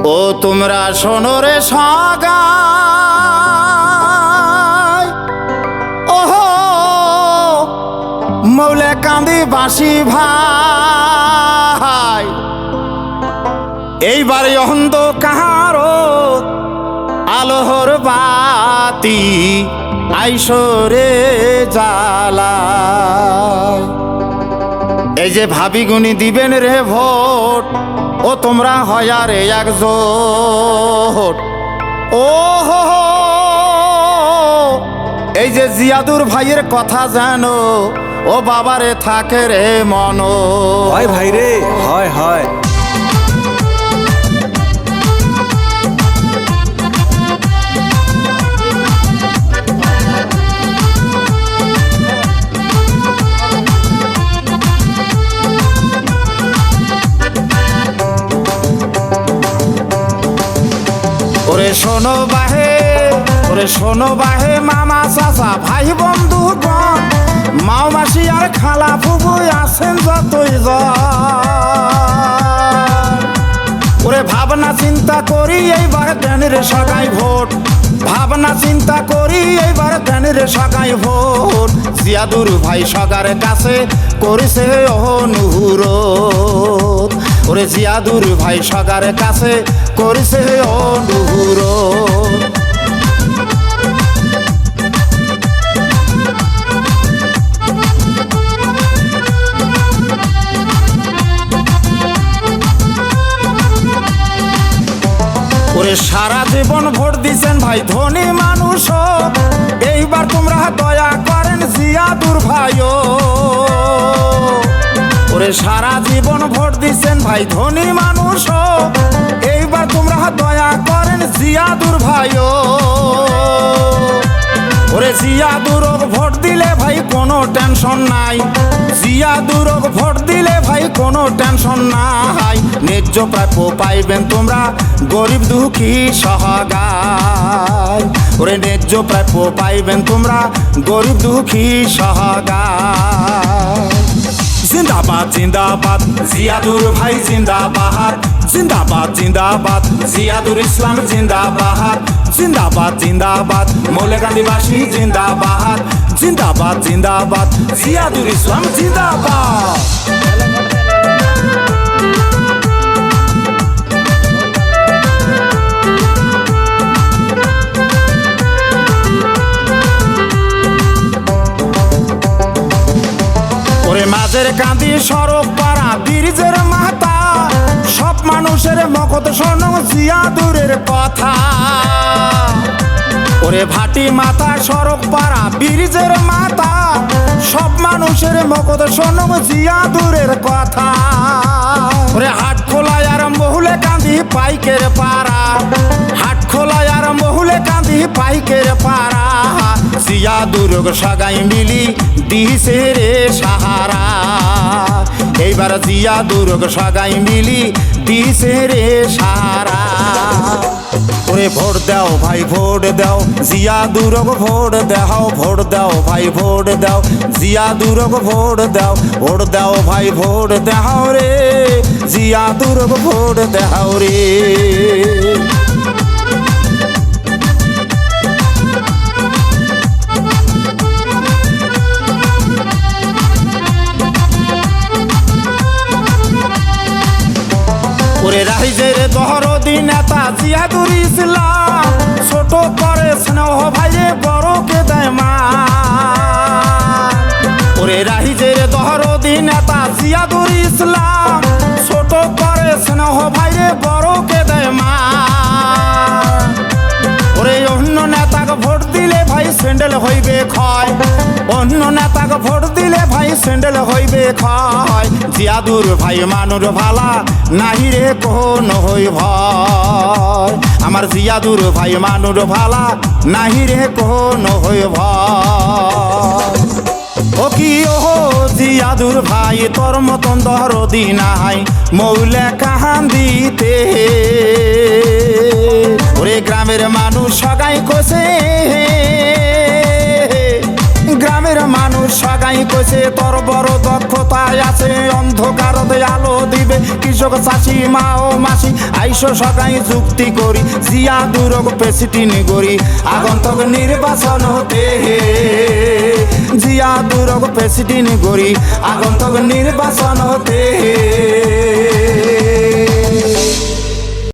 ও তোমরা শোনো রে সগাই, ওহো মৌলে কান্দি বাসি ভাই, এইবারে অন্ধকার আলোহর বাতি আইসরে জ্বালা। এই যে ভাবি গুনি দিবেন রে ভোট, ও তোমরা হয়ারে একজোট। ও হো এই যে জিয়াদুর ভাইয়ের কথা জানো, ও বাবারে থাকে রে মন। হয় ভাই রে, হয় হয়। ওরে শোনো বাহে, ওরে শোনো বাহে মামা চাচা ভাই বন্ধুগণ, মাও মাসি আর খালা ফুবু আছেন যতই জন। ওরে ভাবনা চিন্তা করি এইবার দেন রে সগাই ভোট, ভাবনা চিন্তা করি এইবার দেন রে সগাই ভোট। জিয়াদুর ভাই সগার কাছে করিছে অনুরোধ, ওরে জিয়াদুর ভাই সগার কাছে করিছে অনুরোধ। ওরে সারা জীবন ভোট দিছেন ভাই ধনী মানুষ, এইবার তোমরা দয়া করেন জিয়াদুর ভাইও। ওরে সারা জীবন ভোট দিছেন ভাই ধনী মানুষ, এইবার তোমরা দয়া করেন জিয়াদুর ভাইও। ওরে জিয়াদুরক ভোট দিলে ভাই কোনো টেনশন নাই, জিয়াদুরক ভোট দিলে ভাই কোনো টেনশন নাই। ন্যায্য প্রাপ্য পাইবেন তোমরা গরিব দুঃখী সহাগায়, ওরে ন্যায্য প্রাপ্য পাইবেন তোমরা গরিব দুঃখী সহাগায়। জিন্দাবাদ জিন্দাবাদ জিয়াদুর ভাই জিন্দাবাদ, জিন্দাবাদ জিন্দাবাদ জিয়াদুর ইসলাম জিন্দাবাদ, জিন্দাবাদ জিন্দাবাদ মৌলে কান্দিবাসী জিন্দাবাদ, জিন্দাবাদ জিন্দাবাদ জিয়াদুর ইসলাম জিন্দাবাদ। ওরে মাঝের কান্দি সড়ক পাড়া ব্রিজের মাথা, সব মানুষের মগজ শোনো জিয়াদুরের কথা। ওরে ভাটি মাথা সড়ক পাড়া ব্রিজের মাথা, সব মানুষের মগজ শোনো জিয়াদুরের কথা। ওরে হাট খোলায় আর মহুলে কান্দি পাইকের পাড়া, হাট খোলায় আর মহুলে কান্দি পাইকের পাড়া। জিয়াদুর সগাই মিলি দিছে রে সাহারা, এইবার জিয়াদুর সগাই মিলি দিছে রে সাহারা। ওরে ভোট দাও ভাই ভোট দাও জিয়াদুরক ভোট দাও, ভোট দাও ভাই ভোট দাও জিয়াদুরক ভোট দাও, ভোট দাও ভাই ভোট দাও রে জিয়াদুরক ভোট দাও রে। ওরে রাইজের দহরদি নেতা জিয়াদুর ইসলাম, ছোট করে স্নেহ ভাইয়ে বড়কে দেয় মান। ওরে রাইজের দহরদি নেতা জিয়াদুর ইসলাম, ছোট করে স্নেহ ভাইয়ে বড়কে দেয় মান। ওরে অন্য নেতাকে ভোট দিলে ভাই স্যান্ডেল হইবে ক্ষয়, অন্য নেতাকে ভোট দিলে ভাই স্যান্ডেল হইবে ক্ষয়। জিয়াদুর ভাই মানুর ভালা নাহি রে কোন হই ভয়, আমার জিয়াদুর ভাই মানুর ভালা নাহি রে কোন হই ভয়। ও কি ও জিয়াদুর ভাই তোর মতন দরদি নাই মৌলে কান্দিতে। ওরে গ্রামের মানুষ সগাই কোসে, গ্রামের মানুষ সগাই কইছে তোর বড় দক্ষতায় আছে অন্ধকারতে আলো দিবে কৃষক চাষি মা ও মাসি আইসো সকাই যুক্তি করি জিয়া দুরক প্রেসিডেন্ট করি আগন্তক নির্বাচন হতে জিয়া দুরক প্রেসিডেন্ট করি আগন্তক নির্বাচন হতে